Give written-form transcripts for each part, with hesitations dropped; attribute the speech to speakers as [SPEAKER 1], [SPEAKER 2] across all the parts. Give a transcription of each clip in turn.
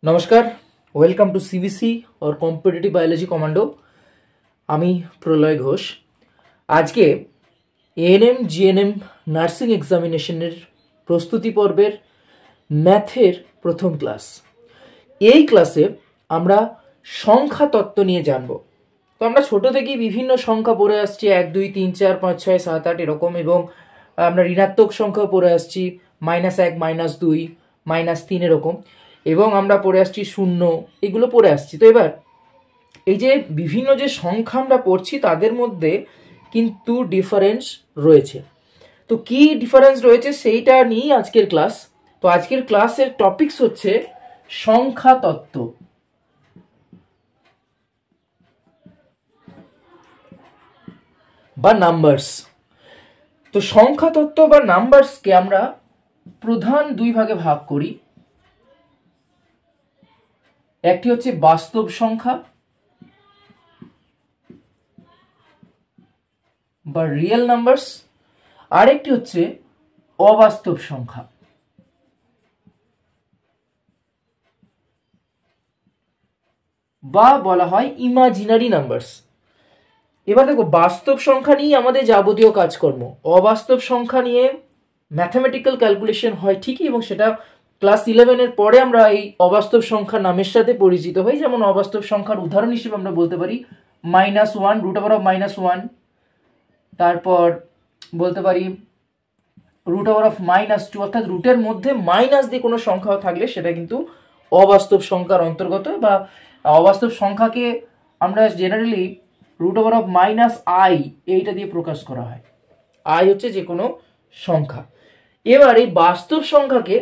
[SPEAKER 1] নমস্কার, welcome to CBC और competitive biology commando. আমি প্রলয় ঘোষ। আজকে এএনএম জিএনএম নার্সিং এক্সামিনেশনের প্রস্তুতি পর্বের ম্যাথের প্রথম ক্লাস। এই ক্লাসে আমরা সংখ্যা তত্ত্ব নিয়ে জানব। তো আমরা ছোট থেকেই বিভিন্ন সংখ্যা পড়ে আসছি, 1 2 3 4 5 6 7 8 এরকম, এবং আমরা ঋণাত্মক সংখ্যা পড়ে আসছি, -1 -2 -3 এরকম, এবং আমরা পড়ে আসছি শূন্য, এগুলো পড়ে আসছি। তো এবার এই যে বিভিন্ন যে সংখ্যা আমরা পড়ছি তাদের মধ্যে কিন্তু ডিফারেন্স রয়েছে। তো কি ডিফারেন্স রয়েছে সেইটা নিয়েই আজকের ক্লাস। তো আজকের ক্লাসের টপিকস হচ্ছে সংখ্যা তত্ত্ব বা নাম্বারস। তো সংখ্যা তত্ত্ব বা নাম্বারসকে আমরা প্রধান দুই ভাগে ভাগ করি। একটি হচ্ছে বাস্তব সংখ্যা বা রিয়েল নাম্বারস, আর একটি হচ্ছে অবাস্তব সংখ্যা বা বলা হয় ইমাজিনারি নাম্বারস। এবার দেখো, বাস্তব সংখ্যা নিয়ে আমাদের যাবতীয় কাজকর্ম, অবাস্তব সংখ্যা নিয়ে ম্যাথমেটিক্যাল ক্যালকুলেশন হয় ঠিকই, এবং সেটা ক্লাস 11-এর পরে আমরা এই অবাস্তব সংখ্যা নামের সাথে পরিচিত হই। যেমন অবাস্তব সংখ্যার উদাহরণ হিসেবে আমরা বলতে পারি -1, √1, তারপর বলতে পারি √2, অর্থাৎ রুটের মধ্যে মাইনাস দিয়ে কোনো সংখ্যা থাকলে সেটা কিন্তু অবাস্তব সংখ্যার অন্তর্গত। বা অবাস্তব সংখ্যাকে আমরা জেনারেলি √-i এইটা দিয়ে প্রকাশ করা হয়। i হচ্ছে যে কোনো সংখ্যা। এবার এই বাস্তব সংখ্যাকে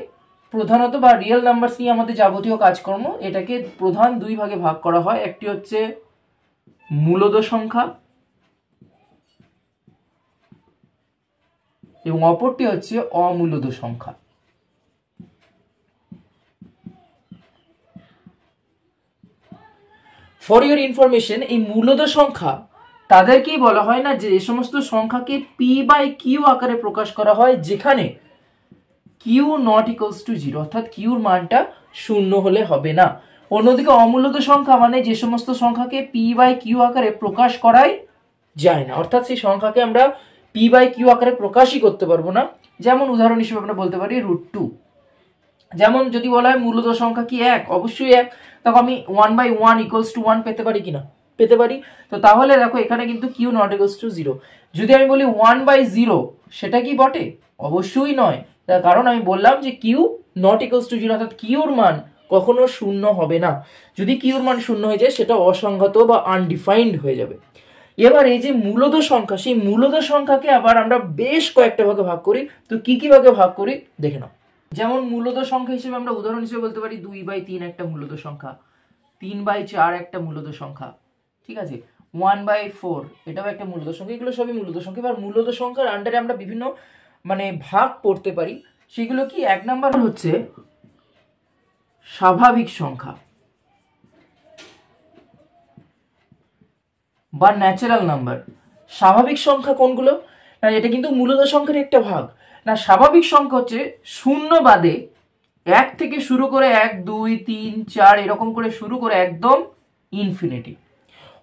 [SPEAKER 1] প্রধানত বা রিয়েল নাম্বারস নিয়ে আমাদের যাবতীয় কাজকর্ম, এটাকে প্রধান দুই ভাগে ভাগ করা হয়। একটি হচ্ছে মূলদ সংখ্যা এবং অপরটি হচ্ছে অমূলদ সংখ্যা। ফর ইউর ইনফরমেশন, এই মূলদ সংখ্যা তাদেরকেই বলা হয় না যে সমস্ত সংখ্যাকে p/q আকারে প্রকাশ করা হয় যেখানে q ≠ 0, অর্থাৎ কিউর মানটা শূন্য হলে হবে না। অন্যদিকে অমূলদ সংখ্যা মানে যে সমস্ত সংখ্যাকে p/q আকারে প্রকাশ করাই যায় না, অর্থাৎ সেই সংখ্যাকে আমরা p/q আকারে প্রকাশই করতে পারবো না। যেমন উদাহরণ হিসেবে আমরা বলতে পারি √2। যেমন যদি বলা হয় মূলদ সংখ্যা কি 1, অবশ্যই 1, তখন আমি 1/1 = 1 পেতে পারি কিনা? পেতে পারি। তো তাহলে দেখো এখানে কিন্তু q ≠ 0। যদি আমি বলি 1/0, সেটা কি বটে? অবশ্যই নয়, তার কারণ আমি বললাম যে q ≠ 0, অর্থাৎ কিউর মান কখনো শূন্য হবে না। যদি কিউর মান শূন্য হয়ে যায় সেটা অসংহত বা আনডিফাইন্ড হয়ে যাবে। এবার এই যে মূলদ সংখ্যা, সেই মূলদ সংখ্যাকে আবার আমরা বেশ কয়েকটা ভাগে ভাগ করি। তো কি কি ভাগে ভাগ করি দেখে নাও। যেমন মূলদ সংখ্যা হিসেবে আমরা উদাহরণ হিসেবে বলতে পারি 2/3 একটা মূলদ সংখ্যা, 3/4 একটা মূলদ সংখ্যা, ঠিক আছে, 1/4 এটাও একটা মূলদ সংখ্যা। এগুলো সবই মূলদ সংখ্যা। এবার মূলদ সংখ্যার আন্ডারে আমরা বিভিন্ন ভাগ পড়তে পারি। সেগুলো কি? 1 নাম্বার হচ্ছে স্বাভাবিক সংখ্যা বা ন্যাচারাল নাম্বার। স্বাভাবিক সংখ্যা কোনগুলো? না, এটা কিন্তু মূলদ সংখ্যার একটা ভাগ না। স্বাভাবিক সংখ্যা হচ্ছে শূন্য বাদে 1 থেকে শুরু করে 1 2 3 4 এরকম করে শুরু করে একদম ইনফিনিটি,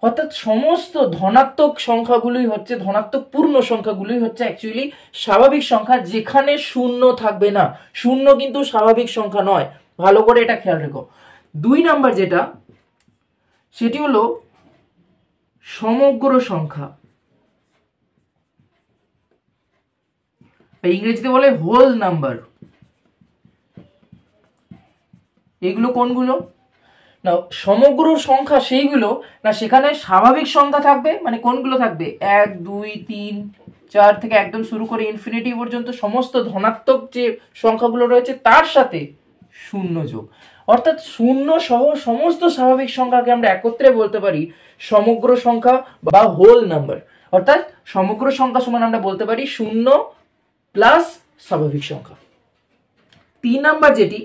[SPEAKER 1] অর্থাৎ সমস্ত ধনাত্মক সংখ্যাগুলোই হচ্ছে, ধনাত্মক পূর্ণ সংখ্যাগুলোই হচ্ছে অ্যাকচুয়ালি স্বাভাবিক সংখ্যা, যেখানে শূন্য থাকবে না। শূন্য কিন্তু স্বাভাবিক সংখ্যা নয়, ভালো করে এটা খেয়াল রেখো। 2 নাম্বার যেটা, সেটি হলো সমগ্র সংখ্যা, ইংরেজিতে বলে হোল নাম্বার। এগুলো কোনগুলো? না, সমগ্র সংখ্যা সেইগুলো না সেখানে স্বাভাবিক সংখ্যা থাকবে, মানে কোনগুলো থাকবে? 1 2 3 4 থেকে একদম শুরু করে ইনফিনিটি পর্যন্ত সমস্ত ধনাত্মক যে সংখ্যাগুলো রয়েছে তার সাথে শূন্য যোগ, অর্থাৎ শূন্য সহ সমস্ত স্বাভাবিক সংখ্যাকে আমরা একত্রে বলতে পারি সমগ্র সংখ্যা বা হোল নাম্বার। অর্থাৎ সমগ্র সংখ্যা সমান আমরা বলতে পারি শূন্য প্লাস স্বাভাবিক সংখ্যা। 3 নাম্বার যেটি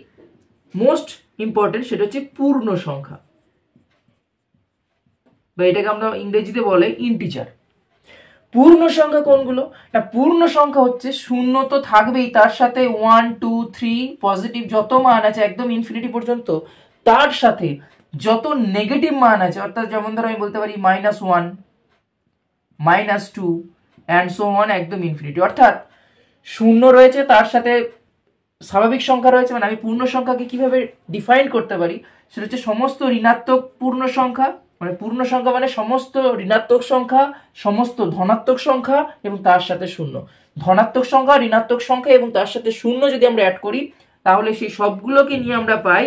[SPEAKER 1] মোস্ট ইম্পর্টেন্ট, সেটা হচ্ছে পূর্ণ সংখ্যা, বা এটাকে আমরা ইংরেজিতে বলে ইন্টিজার। পূর্ণ সংখ্যা কোনগুলো? না, পূর্ণ সংখ্যা হচ্ছে শূন্য তো থাকবেই, তার সাথে 1 2 3 পজিটিভ যত মান আছে একদম ইনফিনিটি পর্যন্ত তার সাথে যত নেগেটিভ মান আছে, অর্থাৎ যেমন ধরো আমি বলতে পারি -1, -2 অ্যান্ড সো অন, একদম ইনফিনিটি। অর্থাৎ শূন্য রয়েছে, তার সাথে স্বাভাবিক সংখ্যা রয়েছে, মানে আমি পূর্ণ সংখ্যাকে কিভাবে ডিফাইন করতে পারি সেটা হচ্ছে সমস্ত ঋণাত্মক পূর্ণ সংখ্যা, মানে পূর্ণ সংখ্যা মানে সমস্ত ঋণাত্মক সংখ্যা, সমস্ত ধনাত্মক সংখ্যা এবং তার সাথে শূন্য। ধনাত্মক সংখ্যা, ঋণাত্মক সংখ্যা এবং তার সাথে শূন্য যদি আমরা অ্যাড করি তাহলে সেই সবগুলোকে নিয়ে আমরা পাই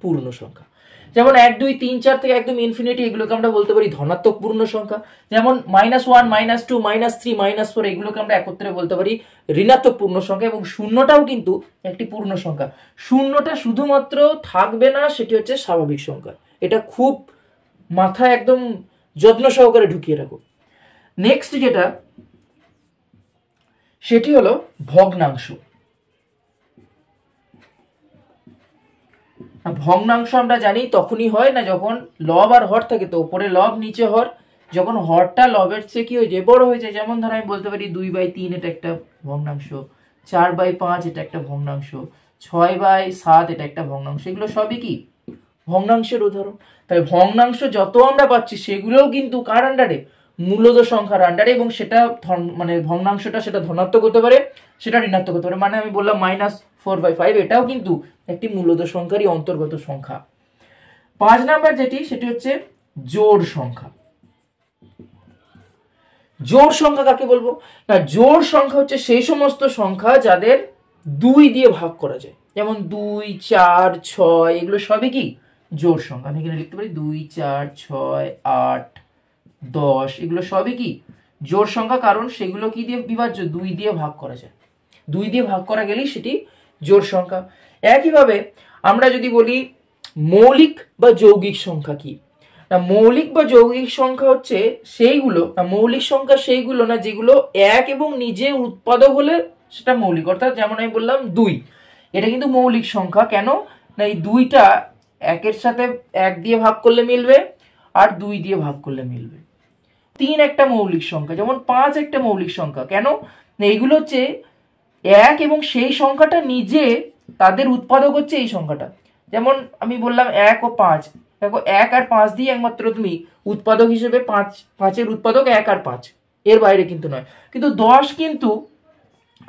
[SPEAKER 1] পূর্ণ সংখ্যা। যেমন 1, 2, 3, 4 থেকে একদম ইনফিনিটি, এগুলোকে আমরা বলতে পারি ধনাত্মক পূর্ণ সংখ্যা। যেমন -1, -2, -3, -4 এগুলোকে আমরা একত্রে বলতে পারি ঋণাত্মক পূর্ণ সংখ্যা। এবং শূন্যটাও কিন্তু একটি পূর্ণ সংখ্যা। শূন্যটা শুধুমাত্র থাকবে না, সেটি হচ্ছে স্বাভাবিক সংখ্যা। এটা খুব মাথায় একদম যত্ন সহকারে ঢুকিয়ে রাখো। নেক্সট যেটা, সেটি হলো ভগ্নাংশ। ভগ্নাংশ আমরা জানি তখনই হয় না যখন লব আর হর থাকে, তো উপরে লব নিচে হর, যখন হরটা লবের চেয়ে কি হয়ে যায়, বড় হয়ে যায়। যেমন ধরো আমি বলতে পারি 2/3 এটা একটা ভগ্নাংশ, 4/5 এটা একটা ভগ্নাংশ, 6/7 এটা একটা ভগ্নাংশ। এগুলো সবই কি ভগ্নাংশের উদাহরণ। তাই ভগ্নাংশ যত আমরা পাচ্ছি সেগুলোও কিন্তু কার আন্ডারে, মূলদ সংখ্যার আন্ডারে। এবং সেটা মানে ভগ্নাংশটা সেটা ধনাত্মক হতে পারে, সেটা ঋণাত্মক হতে পারে। মানে আমি বললাম -4/5 এটাও কিন্তু একটি মূলদ সংখ্যারই অন্তর্গত সংখ্যা। 5 নাম্বার যেটি, সেটি হচ্ছে জোড় সংখ্যা। জোড় সংখ্যা কাকে বলবো না, জোড় সংখ্যা হচ্ছে সেই সমস্ত সংখ্যা যাদের 2 দিয়ে ভাগ করা যায়। যেমন 2, 4, 6 এগুলো সবই কি জোড় সংখ্যা। আমি এখানে লিখতে পারি 2, 4, 6, 8, 10 এগুলো সবই কি জোড় সংখ্যা, কারণ সেগুলো কি দিয়ে বিভাজ্য, 2 দিয়ে ভাগ করা যায়। 2 দিয়ে ভাগ করা গেলেই সেটি জোড় সংখ্যা। একইভাবে আমরা যদি বলি মৌলিক বা যৌগিক সংখ্যা কি, না মৌলিক বা যৌগিক সংখ্যা হচ্ছে সেইগুলো, না মৌলিক সংখ্যা সেইগুলো না যেগুলো এক এবং নিজে উৎপাদক হলে সেটা মৌলিক। অর্থাৎ যেমন আমি বললাম 2, এটা কিন্তু মৌলিক সংখ্যা। কেন না, এই 2টা 1-এর সাথে 1 দিয়ে ভাগ করলে মিলবে আর 2 দিয়ে ভাগ করলে মিলবে। 3 একটা মৌলিক সংখ্যা, যেমন 5 একটা মৌলিক সংখ্যা। কেন না, এইগুলো হচ্ছে 1 এবং সেই সংখ্যাটা নিজে তাদের উৎপাদক হচ্ছে এই সংখ্যাটা। যেমন আমি বললাম 1 ও 5, দেখো 1 আর 5 দিয়ে একমাত্র তুমি উৎপাদক হিসেবে 5-এর উৎপাদক 1 আর 5, এর বাইরে কিন্তু নয়। কিন্তু 10 কিন্তু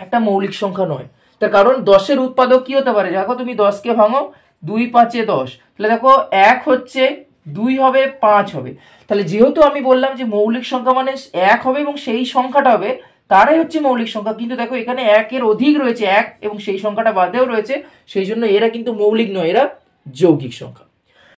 [SPEAKER 1] একটা মৌলিক সংখ্যা নয়, তার কারণ 10-এর উৎপাদক কি হতে পারে, দেখো তুমি 10কে ভাঙো, 2 5 10, তাহলে দেখো 1 হচ্ছে 2 হবে 5 হবে। তাহলে যেহেতু আমি বললাম যে মৌলিক সংখ্যা মানে 1 হবে এবং সেই সংখ্যাটা হবে, তারাই হচ্ছে মৌলিক সংখ্যা। কিন্তু দেখো এখানে 1-এর অধিক রয়েছে 1 এবং সেই সংখ্যাটা বাদেও রয়েছে, সেই জন্য এরা কিন্তু মৌলিক নয়, এরা যৌগিক সংখ্যা।